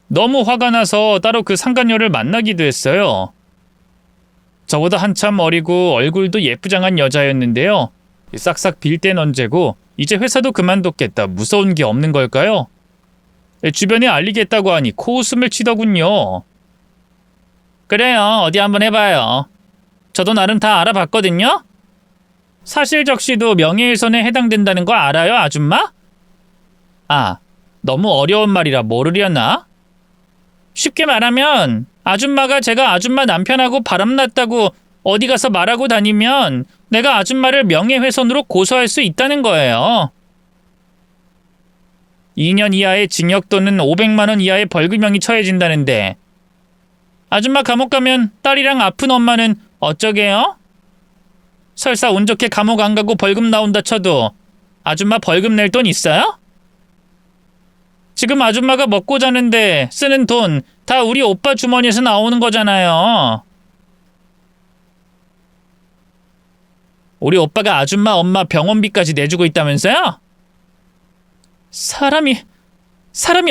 너무 화가 나서 따로 그 상간녀를 만나기도 했어요. 저보다 한참 어리고 얼굴도 예쁘장한 여자였는데요. 싹싹 빌 땐 언제고 이제 회사도 그만뒀겠다 무서운 게 없는 걸까요? 주변에 알리겠다고 하니 코웃음을 치더군요. 그래요, 어디 한번 해봐요. 저도 나름 다 알아봤거든요. 사실적시도 명예훼손에 해당된다는 거 알아요, 아줌마? 아, 너무 어려운 말이라 모르려나? 쉽게 말하면 아줌마가 제가 아줌마 남편하고 바람났다고 어디 가서 말하고 다니면 내가 아줌마를 명예훼손으로 고소할 수 있다는 거예요. 2년 이하의 징역 또는 500만 원 이하의 벌금형이 처해진다는데 아줌마 감옥 가면 딸이랑 아픈 엄마는 어쩌게요? 설사 운 좋게 감옥 안 가고 벌금 나온다 쳐도 아줌마 벌금 낼 돈 있어요? 지금 아줌마가 먹고 자는데 쓰는 돈 다 우리 오빠 주머니에서 나오는 거잖아요. 우리 오빠가 아줌마 엄마 병원비까지 내주고 있다면서요? 사람이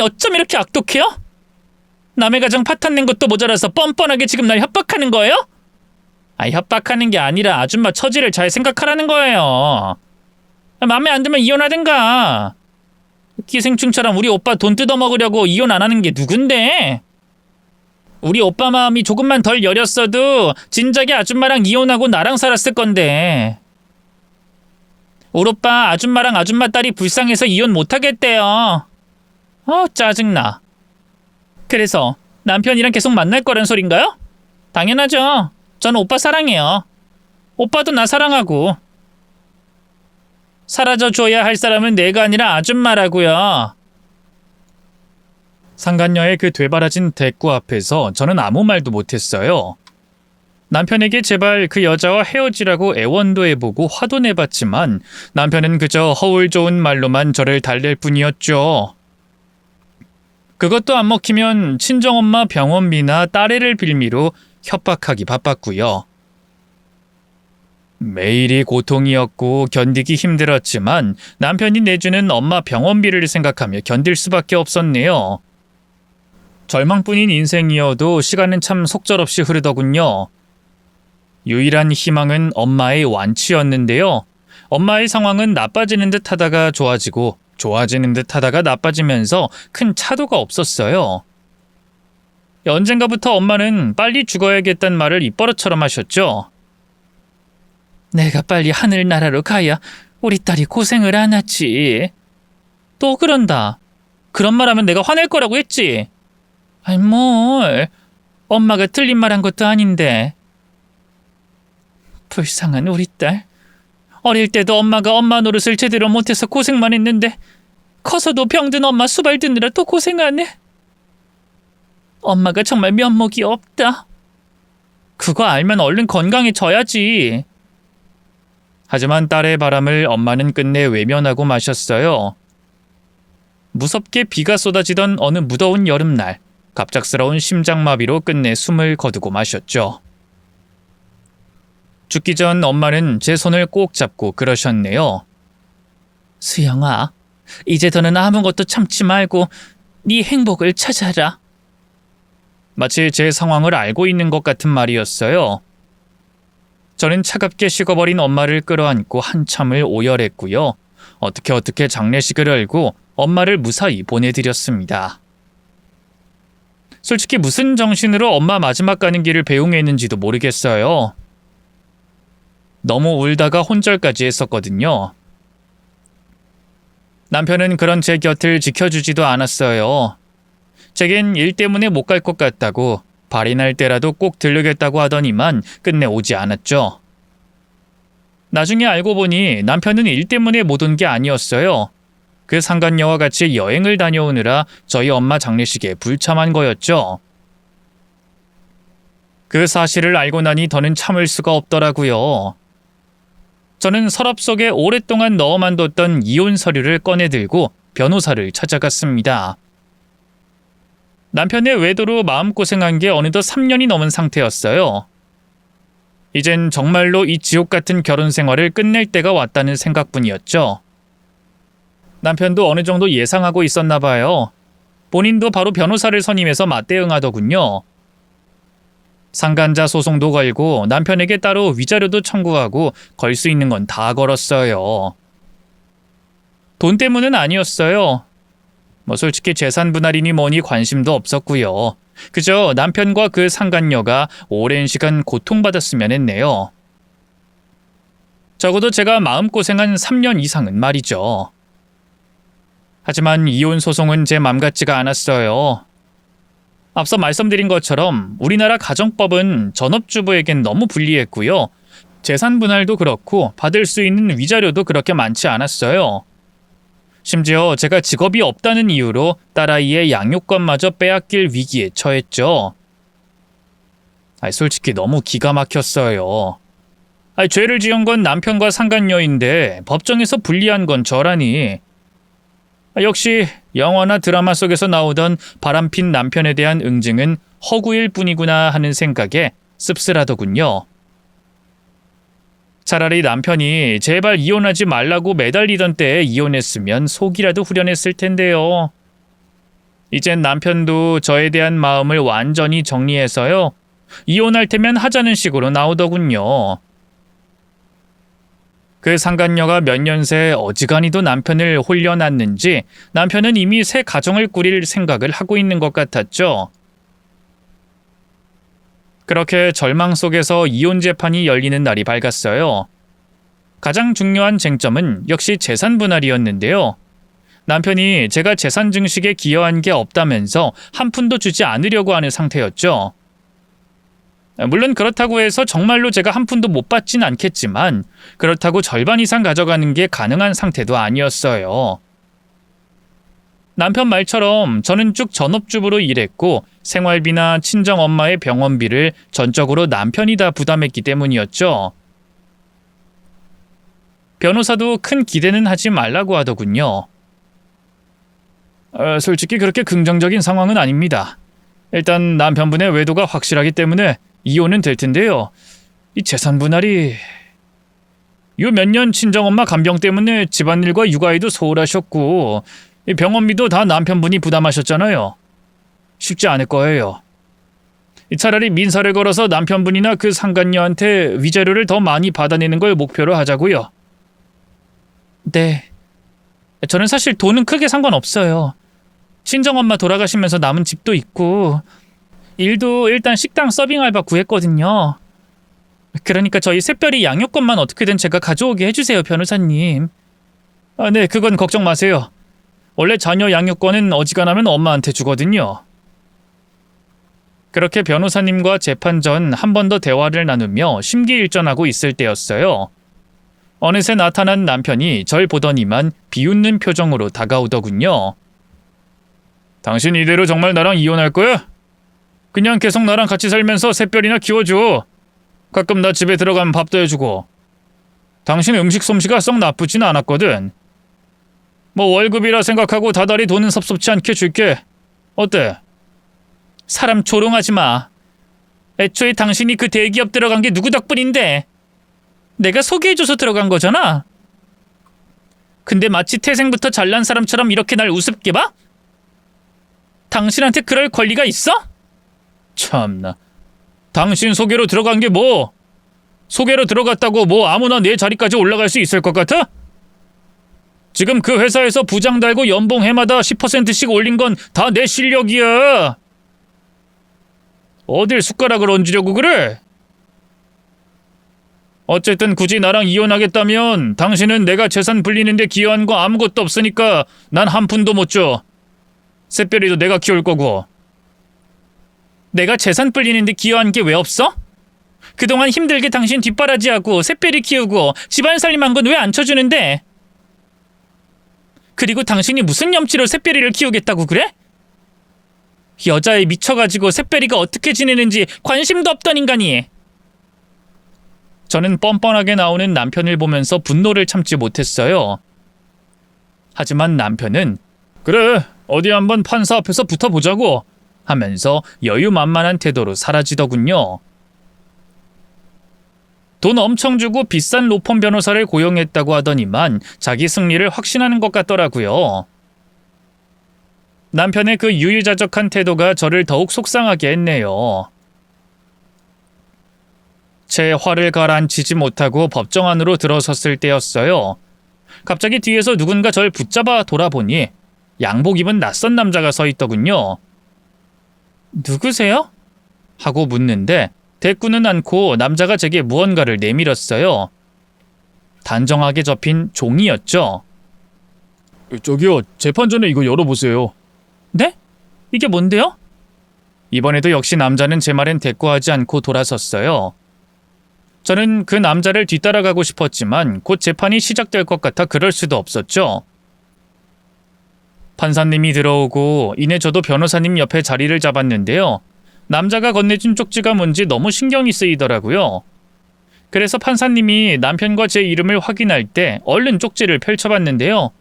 어쩜 이렇게 악독해요? 남의 가정 파탄낸 것도 모자라서 뻔뻔하게 지금 날 협박하는 거예요? 협박하는 게 아니라 아줌마 처지를 잘 생각하라는 거예요. 마음에 안 들면 이혼하든가. 기생충처럼 우리 오빠 돈 뜯어먹으려고 이혼 안 하는 게 누군데? 우리 오빠 마음이 조금만 덜 여렸어도 진작에 아줌마랑 이혼하고 나랑 살았을 건데. 우리 오빠 아줌마랑 아줌마 딸이 불쌍해서 이혼 못하겠대요. 짜증나. 그래서 남편이랑 계속 만날 거란 소린가요? 당연하죠. 저는 오빠 사랑해요. 오빠도 나 사랑하고. 사라져줘야 할 사람은 내가 아니라 아줌마라고요. 상간녀의 그 되바라진 대꾸 앞에서 저는 아무 말도 못했어요. 남편에게 제발 그 여자와 헤어지라고 애원도 해보고 화도 내봤지만 남편은 그저 허울 좋은 말로만 저를 달랠 뿐이었죠. 그것도 안 먹히면 친정엄마 병원비나 딸애를 빌미로 협박하기 바빴고요. 매일이 고통이었고 견디기 힘들었지만 남편이 내주는 엄마 병원비를 생각하며 견딜 수밖에 없었네요. 절망뿐인 인생이어도 시간은 참 속절없이 흐르더군요. 유일한 희망은 엄마의 완치였는데요. 엄마의 상황은 나빠지는 듯 하다가 좋아지고 좋아지는 듯 하다가 나빠지면서 큰 차도가 없었어요. 언젠가부터 엄마는 빨리 죽어야겠다는 말을 입버릇처럼 하셨죠. 내가 빨리 하늘나라로 가야 우리 딸이 고생을 안 하지. 또 그런다. 그런 말 하면 내가 화낼 거라고 했지. 뭘. 엄마가 틀린 말 한 것도 아닌데. 불쌍한 우리 딸. 어릴 때도 엄마가 엄마 노릇을 제대로 못해서 고생만 했는데 커서도 병든 엄마 수발 드느라 또 고생하네. 엄마가 정말 면목이 없다. 그거 알면 얼른 건강해져야지. 하지만 딸의 바람을 엄마는 끝내 외면하고 마셨어요. 무섭게 비가 쏟아지던 어느 무더운 여름날, 갑작스러운 심장마비로 끝내 숨을 거두고 마셨죠. 죽기 전 엄마는 제 손을 꼭 잡고 그러셨네요. 수영아, 이제 더는 아무것도 참지 말고 네 행복을 찾아라. 마치 제 상황을 알고 있는 것 같은 말이었어요. 저는 차갑게 식어버린 엄마를 끌어안고 한참을 오열했고요. 어떻게 장례식을 열고 엄마를 무사히 보내드렸습니다. 솔직히 무슨 정신으로 엄마 마지막 가는 길을 배웅했는지도 모르겠어요. 너무 울다가 혼절까지 했었거든요. 남편은 그런 제 곁을 지켜주지도 않았어요. 제겐 일 때문에 못 갈 것 같다고 발인할 때라도 꼭 들르겠다고 하더니만 끝내 오지 않았죠. 나중에 알고 보니 남편은 일 때문에 못 온 게 아니었어요. 그 상간녀와 같이 여행을 다녀오느라 저희 엄마 장례식에 불참한 거였죠. 그 사실을 알고 나니 더는 참을 수가 없더라고요. 저는 서랍 속에 오랫동안 넣어만 뒀던 이혼 서류를 꺼내들고 변호사를 찾아갔습니다. 남편의 외도로 마음고생한 게 어느덧 3년이 넘은 상태였어요. 이젠 정말로 이 지옥 같은 결혼 생활을 끝낼 때가 왔다는 생각뿐이었죠. 남편도 어느 정도 예상하고 있었나 봐요. 본인도 바로 변호사를 선임해서 맞대응하더군요. 상간자 소송도 걸고 남편에게 따로 위자료도 청구하고 걸 수 있는 건 다 걸었어요. 돈 때문은 아니었어요. 솔직히 재산 분할이니 뭐니 관심도 없었고요. 그저 남편과 그 상간녀가 오랜 시간 고통받았으면 했네요. 적어도 제가 마음고생한 3년 이상은 말이죠. 하지만 이혼 소송은 제 맘 같지가 않았어요. 앞서 말씀드린 것처럼 우리나라 가정법은 전업주부에겐 너무 불리했고요. 재산 분할도 그렇고 받을 수 있는 위자료도 그렇게 많지 않았어요. 심지어 제가 직업이 없다는 이유로 딸아이의 양육권마저 빼앗길 위기에 처했죠. 솔직히 너무 기가 막혔어요. 죄를 지은 건 남편과 상간녀인데 법정에서 불리한 건 저라니. 역시 영화나 드라마 속에서 나오던 바람핀 남편에 대한 응징은 허구일 뿐이구나 하는 생각에 씁쓸하더군요. 차라리 남편이 제발 이혼하지 말라고 매달리던 때에 이혼했으면 속이라도 후련했을 텐데요. 이젠 남편도 저에 대한 마음을 완전히 정리해서요. 이혼할 테면 하자는 식으로 나오더군요. 그 상간녀가 몇 년 새 어지간히도 남편을 홀려놨는지 남편은 이미 새 가정을 꾸릴 생각을 하고 있는 것 같았죠. 그렇게 절망 속에서 이혼 재판이 열리는 날이 밝았어요. 가장 중요한 쟁점은 역시 재산 분할이었는데요. 남편이 제가 재산 증식에 기여한 게 없다면서 한 푼도 주지 않으려고 하는 상태였죠. 물론 그렇다고 해서 정말로 제가 한 푼도 못 받진 않겠지만 그렇다고 절반 이상 가져가는 게 가능한 상태도 아니었어요. 남편 말처럼 저는 쭉 전업주부로 일했고 생활비나 친정엄마의 병원비를 전적으로 남편이 다 부담했기 때문이었죠. 변호사도 큰 기대는 하지 말라고 하더군요. 솔직히 그렇게 긍정적인 상황은 아닙니다. 일단 남편분의 외도가 확실하기 때문에 이혼은 될 텐데요. 이 재산 분할이... 요 몇 년 친정엄마 간병 때문에 집안일과 육아에도 소홀하셨고 이 병원비도 다 남편분이 부담하셨잖아요. 쉽지 않을 거예요. 차라리 민사를 걸어서 남편분이나 그 상간녀한테 위자료를 더 많이 받아내는 걸 목표로 하자고요. 네. 저는 사실 돈은 크게 상관없어요. 친정엄마 돌아가시면서 남은 집도 있고 일도 일단 식당 서빙 알바 구했거든요. 그러니까 저희 샛별이 양육권만 어떻게든 제가 가져오게 해주세요, 변호사님. 네, 그건 걱정 마세요. 원래 자녀 양육권은 어지간하면 엄마한테 주거든요. 그렇게 변호사님과 재판 전 한 번 더 대화를 나누며 심기일전하고 있을 때였어요. 어느새 나타난 남편이 절 보더니만 비웃는 표정으로 다가오더군요. 당신 이대로 정말 나랑 이혼할 거야? 그냥 계속 나랑 같이 살면서 샛별이나 키워줘. 가끔 나 집에 들어가면 밥도 해주고. 당신의 음식 솜씨가 썩 나쁘진 않았거든. 뭐 월급이라 생각하고 다달이 돈은 섭섭치 않게 줄게. 어때? 사람 조롱하지 마. 애초에 당신이 그 대기업 들어간 게 누구 덕분인데? 내가 소개해줘서 들어간 거잖아. 근데 마치 태생부터 잘난 사람처럼 이렇게 날 우습게 봐? 당신한테 그럴 권리가 있어? 참나. 당신 소개로 들어간 게 뭐? 소개로 들어갔다고 뭐 아무나 내 자리까지 올라갈 수 있을 것 같아? 지금 그 회사에서 부장 달고 연봉 해마다 10%씩 올린 건 다 내 실력이야. 어딜 숟가락을 얹으려고 그래? 어쨌든 굳이 나랑 이혼하겠다면 당신은 내가 재산 불리는데 기여한 거 아무것도 없으니까 난 한 푼도 못 줘. 샛별이도 내가 키울 거고. 내가 재산 불리는데 기여한 게 왜 없어? 그동안 힘들게 당신 뒷바라지하고 샛별이 키우고 집안 살림한 건 왜 안 쳐주는데? 그리고 당신이 무슨 염치로 샛별이를 키우겠다고 그래? 여자에 미쳐가지고 샛별이가 어떻게 지내는지 관심도 없던 인간이. 저는 뻔뻔하게 나오는 남편을 보면서 분노를 참지 못했어요. 하지만 남편은 그래, 어디 한번 판사 앞에서 붙어보자고 하면서 여유만만한 태도로 사라지더군요. 돈 엄청 주고 비싼 로펌 변호사를 고용했다고 하더니만 자기 승리를 확신하는 것 같더라고요. 남편의 그 유유자적한 태도가 저를 더욱 속상하게 했네요. 제 화를 가라앉히지 못하고 법정 안으로 들어섰을 때였어요. 갑자기 뒤에서 누군가 절 붙잡아 돌아보니 양복 입은 낯선 남자가 서 있더군요. 누구세요? 하고 묻는데 대꾸는 않고 남자가 제게 무언가를 내밀었어요. 단정하게 접힌 종이였죠. 저기요, 재판 전에 이거 열어보세요. 네? 이게 뭔데요? 이번에도 역시 남자는 제 말엔 대꾸하지 않고 돌아섰어요. 저는 그 남자를 뒤따라가고 싶었지만 곧 재판이 시작될 것 같아 그럴 수도 없었죠. 판사님이 들어오고 이내 저도 변호사님 옆에 자리를 잡았는데요. 남자가 건네준 쪽지가 뭔지 너무 신경이 쓰이더라고요. 그래서 판사님이 남편과 제 이름을 확인할 때 얼른 쪽지를 펼쳐봤는데요.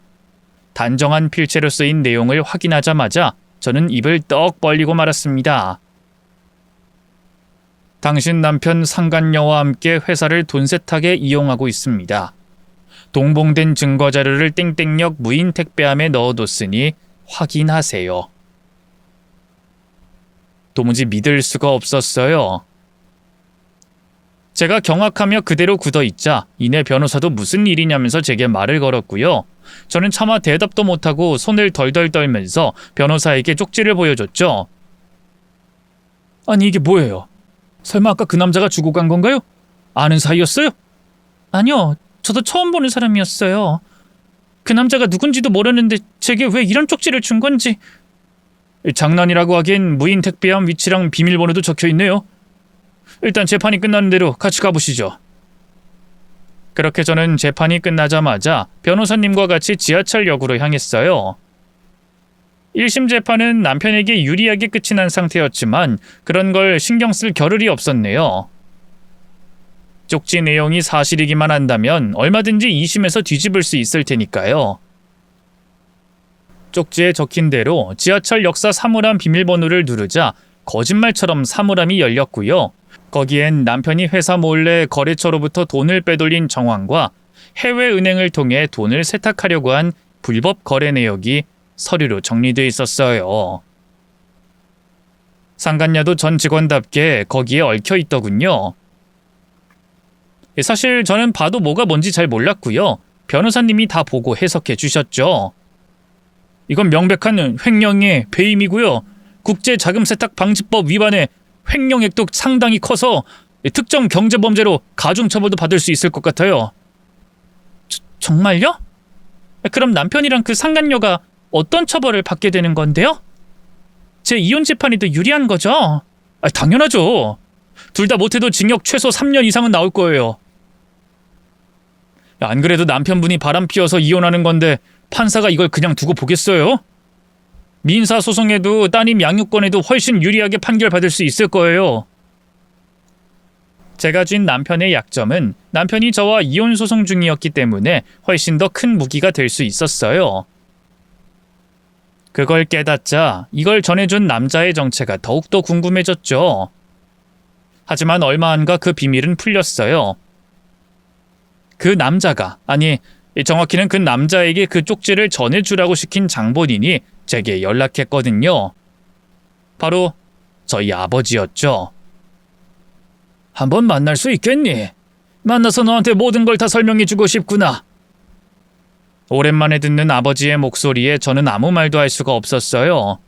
단정한 필체로 쓰인 내용을 확인하자마자 저는 입을 떡 벌리고 말았습니다. 당신 남편 상간녀와 함께 회사를 돈세탁에 이용하고 있습니다. 동봉된 증거자료를 땡땡역 무인 택배함에 넣어뒀으니 확인하세요. 도무지 믿을 수가 없었어요. 제가 경악하며 그대로 굳어있자 이내 변호사도 무슨 일이냐면서 제게 말을 걸었고요. 저는 차마 대답도 못하고 손을 덜덜 떨면서 변호사에게 쪽지를 보여줬죠. 아니 이게 뭐예요? 설마 아까 그 남자가 주고 간 건가요? 아는 사이였어요? 아니요. 저도 처음 보는 사람이었어요. 그 남자가 누군지도 모르는데 제게 왜 이런 쪽지를 준 건지. 장난이라고 하기엔 무인 택배함 위치랑 비밀번호도 적혀있네요. 일단 재판이 끝나는 대로 같이 가보시죠. 그렇게 저는 재판이 끝나자마자 변호사님과 같이 지하철역으로 향했어요. 1심 재판은 남편에게 유리하게 끝이 난 상태였지만 그런 걸 신경 쓸 겨를이 없었네요. 쪽지 내용이 사실이기만 한다면 얼마든지 2심에서 뒤집을 수 있을 테니까요. 쪽지에 적힌 대로 지하철 역사 사물함 비밀번호를 누르자 거짓말처럼 사물함이 열렸고요. 거기엔 남편이 회사 몰래 거래처로부터 돈을 빼돌린 정황과 해외은행을 통해 돈을 세탁하려고 한 불법 거래 내역이 서류로 정리돼 있었어요. 상간녀도 전 직원답게 거기에 얽혀 있더군요. 사실 저는 봐도 뭐가 뭔지 잘 몰랐고요. 변호사님이 다 보고 해석해 주셨죠. 이건 명백한 횡령의 배임이고요. 국제자금세탁방지법 위반에 횡령액도 상당히 커서 특정 경제범죄로 가중처벌도 받을 수 있을 것 같아요. 정말요? 그럼 남편이랑 그 상간녀가 어떤 처벌을 받게 되는 건데요? 제 이혼 재판이 더 유리한 거죠? 당연하죠. 둘 다 못해도 징역 최소 3년 이상은 나올 거예요. 안 그래도 남편분이 바람 피워서 이혼하는 건데 판사가 이걸 그냥 두고 보겠어요? 민사소송에도 따님 양육권에도 훨씬 유리하게 판결받을 수 있을 거예요. 제가 쥔 남편의 약점은 남편이 저와 이혼 소송 중이었기 때문에 훨씬 더 큰 무기가 될 수 있었어요. 그걸 깨닫자 이걸 전해준 남자의 정체가 더욱더 궁금해졌죠. 하지만 얼마 안 가 그 비밀은 풀렸어요. 그 남자가, 아니 정확히는 그 남자에게 그 쪽지를 전해주라고 시킨 장본인이 제게 연락했거든요. 바로 저희 아버지였죠. 한번 만날 수 있겠니? 만나서 너한테 모든 걸 다 설명해주고 싶구나. 오랜만에 듣는 아버지의 목소리에 저는 아무 말도 할 수가 없었어요.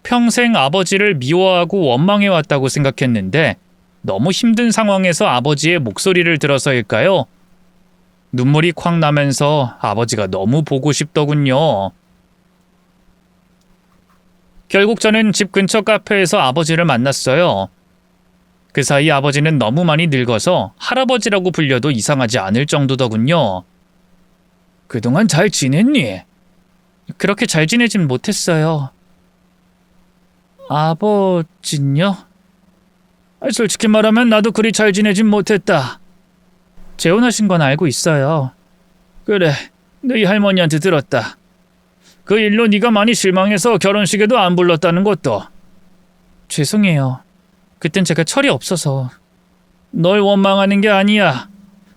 평생 아버지를 미워하고 원망해왔다고 생각했는데 너무 힘든 상황에서 아버지의 목소리를 들어서일까요? 눈물이 콱 나면서 아버지가 너무 보고 싶더군요. 결국 저는 집 근처 카페에서 아버지를 만났어요. 그 사이 아버지는 너무 많이 늙어서 할아버지라고 불려도 이상하지 않을 정도더군요. 그동안 잘 지냈니? 그렇게 잘 지내진 못했어요. 아버진요? 솔직히 말하면 나도 그리 잘 지내진 못했다. 재혼하신 건 알고 있어요. 그래, 너희 할머니한테 들었다. 그 일로 네가 많이 실망해서 결혼식에도 안 불렀다는 것도. 죄송해요. 그땐 제가 철이 없어서. 널 원망하는 게 아니야.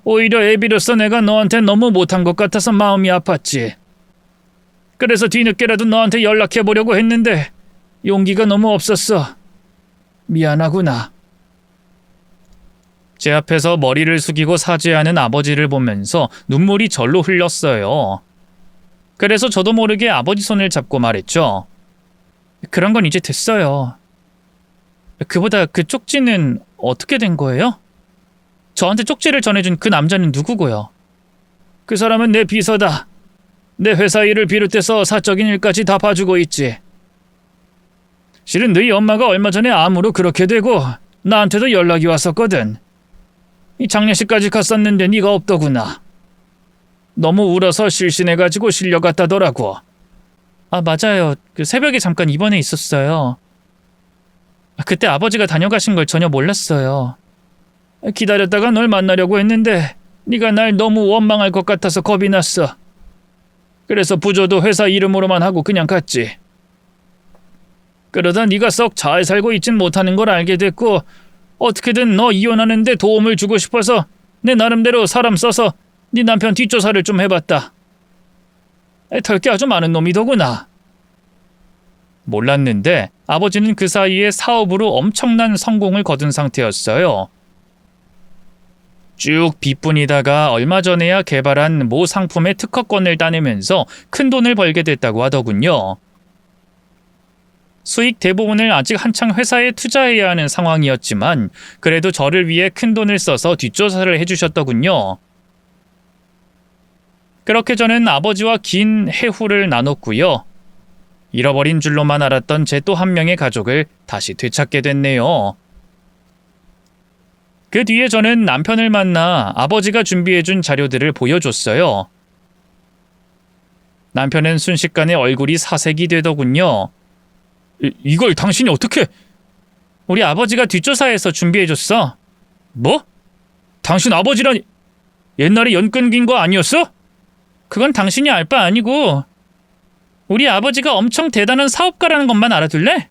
오히려 애비로서 내가 너한테 너무 못한 것 같아서 마음이 아팠지. 그래서 뒤늦게라도 너한테 연락해보려고 했는데 용기가 너무 없었어. 미안하구나. 제 앞에서 머리를 숙이고 사죄하는 아버지를 보면서 눈물이 절로 흘렀어요. 그래서 저도 모르게 아버지 손을 잡고 말했죠. 그런 건 이제 됐어요. 그보다 그 쪽지는 어떻게 된 거예요? 저한테 쪽지를 전해준 그 남자는 누구고요? 그 사람은 내 비서다. 내 회사 일을 비롯해서 사적인 일까지 다 봐주고 있지. 실은 너희 엄마가 얼마 전에 암으로 그렇게 되고 나한테도 연락이 왔었거든. 이 장례식까지 갔었는데 네가 없더구나. 너무 울어서 실신해가지고 실려갔다더라고. 아, 맞아요. 그 새벽에 잠깐 입원해 있었어요. 그때 아버지가 다녀가신 걸 전혀 몰랐어요. 기다렸다가 널 만나려고 했는데 네가 날 너무 원망할 것 같아서 겁이 났어. 그래서 부조도 회사 이름으로만 하고 그냥 갔지. 그러다 네가 썩 잘 살고 있진 못하는 걸 알게 됐고 어떻게든 너 이혼하는데 도움을 주고 싶어서 내 나름대로 사람 써서 네 남편 뒷조사를 좀 해봤다. 털 게 아주 많은 놈이더구나. 몰랐는데 아버지는 그 사이에 사업으로 엄청난 성공을 거둔 상태였어요. 쭉 빚뿐이다가 얼마 전에야 개발한 모 상품의 특허권을 따내면서 큰 돈을 벌게 됐다고 하더군요. 수익 대부분을 아직 한창 회사에 투자해야 하는 상황이었지만 그래도 저를 위해 큰 돈을 써서 뒷조사를 해주셨더군요. 그렇게 저는 아버지와 긴 해후를 나눴고요. 잃어버린 줄로만 알았던 제 또 한 명의 가족을 다시 되찾게 됐네요. 그 뒤에 저는 남편을 만나 아버지가 준비해준 자료들을 보여줬어요. 남편은 순식간에 얼굴이 사색이 되더군요. 이걸 당신이 어떻게... 우리 아버지가 뒷조사해서 준비해줬어. 뭐? 당신 아버지라니... 옛날에 연 끊긴 거 아니었어? 그건 당신이 알 바 아니고 우리 아버지가 엄청 대단한 사업가라는 것만 알아둘래?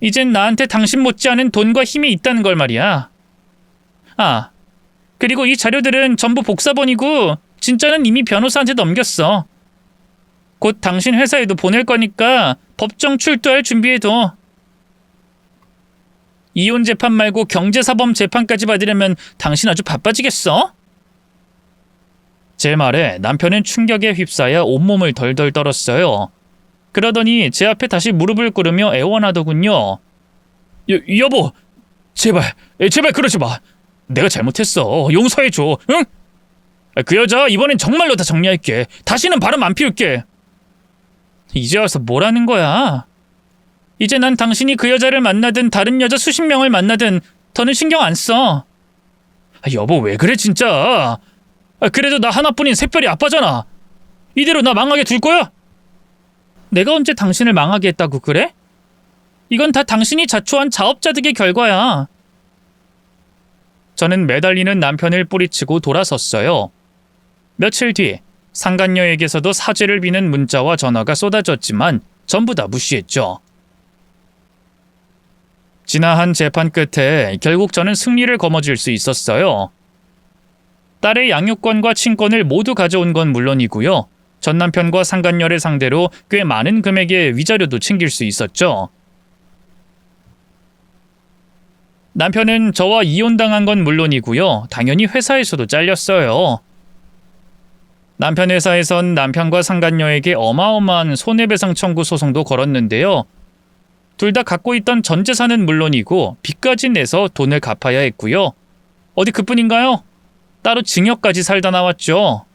이젠 나한테 당신 못지않은 돈과 힘이 있다는 걸 말이야. 아, 그리고 이 자료들은 전부 복사본이고 진짜는 이미 변호사한테 넘겼어. 곧 당신 회사에도 보낼 거니까 법정 출두할 준비해둬. 이혼 재판 말고 경제사범 재판까지 받으려면 당신 아주 바빠지겠어? 제 말에 남편은 충격에 휩싸여 온몸을 덜덜 떨었어요. 그러더니 제 앞에 다시 무릎을 꿇으며 애원하더군요. 여보, 제발 그러지 마. 내가 잘못했어. 용서해줘, 응? 그 여자 이번엔 정말로 다 정리할게. 다시는 바람 안 피울게. 이제 와서 뭐라는 거야? 이제 난 당신이 그 여자를 만나든 다른 여자 수십 명을 만나든 더는 신경 안 써. 여보, 왜 그래 진짜. 그래도 나 하나뿐인 새별이 아빠잖아. 이대로 나 망하게 둘 거야? 내가 언제 당신을 망하게 했다고 그래? 이건 다 당신이 자초한 자업자득의 결과야. 저는 매달리는 남편을 뿌리치고 돌아섰어요. 며칠 뒤 상간녀에게서도 사죄를 비는 문자와 전화가 쏟아졌지만 전부 다 무시했죠. 지나한 재판 끝에 결국 저는 승리를 거머쥘 수 있었어요. 딸의 양육권과 친권을 모두 가져온 건 물론이고요. 전 남편과 상간녀를 상대로 꽤 많은 금액의 위자료도 챙길 수 있었죠. 남편은 저와 이혼당한 건 물론이고요. 당연히 회사에서도 잘렸어요. 남편 회사에선 남편과 상간녀에게 어마어마한 손해배상 청구 소송도 걸었는데요. 둘 다 갖고 있던 전 재산은 물론이고 빚까지 내서 돈을 갚아야 했고요. 어디 그뿐인가요? 따로 징역까지 살다 나왔죠.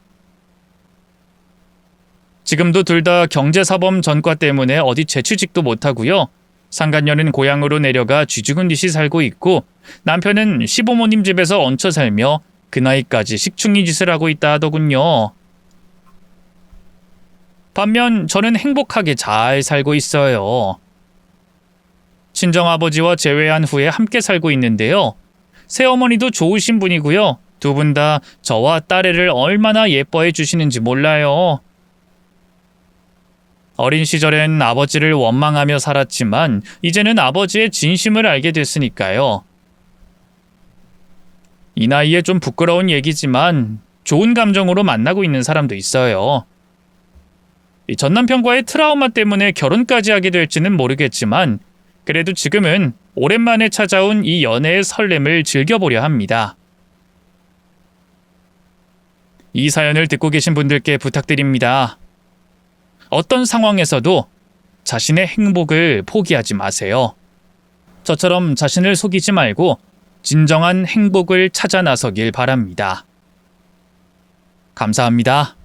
지금도 둘 다 경제사범 전과 때문에 어디 재취직도 못하고요. 상간녀는 고향으로 내려가 쥐죽은 듯이 살고 있고 남편은 시부모님 집에서 얹혀 살며 그 나이까지 식충이 짓을 하고 있다 하더군요. 반면 저는 행복하게 잘 살고 있어요. 친정아버지와 재회한 후에 함께 살고 있는데요. 새어머니도 좋으신 분이고요. 두 분 다 저와 딸애를 얼마나 예뻐해 주시는지 몰라요. 어린 시절엔 아버지를 원망하며 살았지만 이제는 아버지의 진심을 알게 됐으니까요. 이 나이에 좀 부끄러운 얘기지만 좋은 감정으로 만나고 있는 사람도 있어요. 이 전 남편과의 트라우마 때문에 결혼까지 하게 될지는 모르겠지만 그래도 지금은 오랜만에 찾아온 이 연애의 설렘을 즐겨보려 합니다. 이 사연을 듣고 계신 분들께 부탁드립니다. 어떤 상황에서도 자신의 행복을 포기하지 마세요. 저처럼 자신을 속이지 말고 진정한 행복을 찾아 나서길 바랍니다. 감사합니다.